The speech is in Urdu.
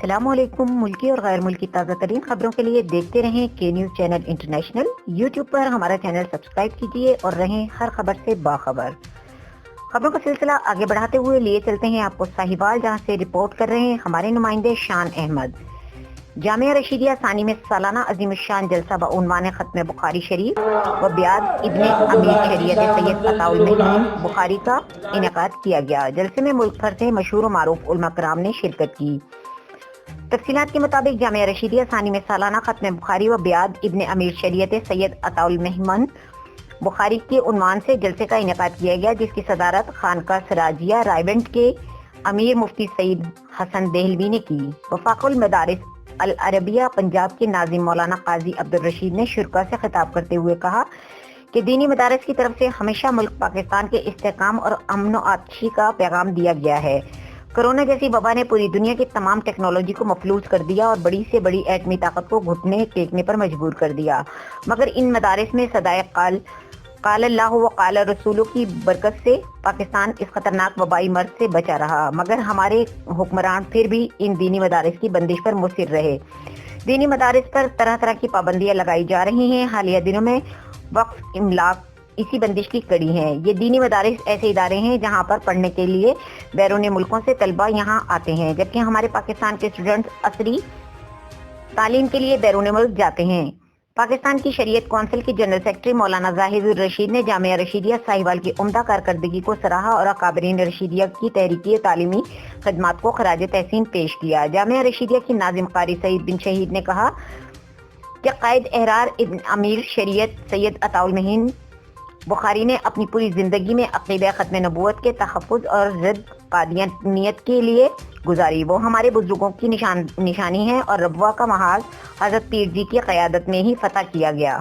السلام علیکم۔ ملکی اور غیر ملکی تازہ ترین خبروں کے لیے دیکھتے رہیں کے نیوز چینل انٹرنیشنل۔ یوٹیوب پر ہمارا چینل سبسکرائب کیجیے اور رہیں ہر خبر سے باخبر۔ خبروں کا سلسلہ آگے بڑھاتے ہوئے لیے چلتے ہیں آپ کو ساہیوال، جہاں سے رپورٹ کر رہے ہیں ہمارے نمائندے شان احمد۔ جامعہ رشیدیہ ثانی میں سالانہ عظیم الشان جلسہ بعنوان ختم بخاری شریف و بیعت ابن امیر شریعت سید المحمن بخاری کا انعقاد کیا گیا۔ جلسے میں ملک بھر سے مشہور و معروف علماء کرام نے شرکت کی۔ تفصیلات کے مطابق جامعہ رشیدیہ ثانی میں سالانہ ختم بخاری و بیعت ابن امیر شریعت سید المحمن بخاری کے عنوان سے جلسے کا انعقاد کیا گیا، جس کی صدارت خانقاہ سراجیہ رائیونٹ کے امیر مفتی سعید حسن دہلوی نے کی۔ وفاق المدارس العربیہ پنجاب کے ناظم مولانا قاضی عبدالرشید نے شرکاء سے خطاب کرتے ہوئے کہا کہ دینی مدارس کی طرف سے ہمیشہ ملک پاکستان کے استحکام اور امن و آتشی کا پیغام دیا گیا ہے۔ کرونا جیسی وبا نے پوری دنیا کی تمام ٹیکنالوجی کو مفلوج کر دیا اور بڑی سے بڑی ایٹمی طاقت کو گھٹنے ٹیکنے پر مجبور کر دیا، مگر ان مدارس میں صدائے قال اللہ و قال رسولوں کی برکت سے پاکستان اس خطرناک وبائی مرض سے بچا رہا، مگر ہمارے حکمران پھر بھی ان دینی مدارس کی بندش پر مصر رہے۔ دینی مدارس پر طرح طرح کی پابندیاں لگائی جا رہی ہیں۔ حالیہ دنوں میں وقف املاک اسی بندش کی کڑی ہیں۔ یہ دینی مدارس ایسے ادارے ہیں جہاں پر پڑھنے کے لیے بیرون ملکوں سے طلبہ یہاں آتے ہیں، جبکہ ہمارے پاکستان کے اسٹوڈنٹس عصری تعلیم کے لیے بیرون ملک جاتے ہیں۔ پاکستان کی شریعت کونسل کے جنرل سیکرٹری مولانا زاہد الرشید نے جامعہ رشیدیہ ساہیوال کی عمدہ کارکردگی کو سراہا اور اکابرین رشیدیہ کی تحریکی تعلیمی خدمات کو خراج تحسین پیش کیا۔ جامعہ رشیدیہ کی ناظم قاری سعید بن شہید نے کہا کہ قائد احرار ابن امیر شریعت سید المحمن بخاری نے اپنی پوری زندگی میں عقیدہ ختم نبوت کے تحفظ اور ضد قادیانیت کے لیے گزاری۔ وہ ہمارے بزرگوں کی نشانی ہے اور ربوہ کا محاذ حضرت پیر جی کی قیادت میں ہی فتح کیا گیا۔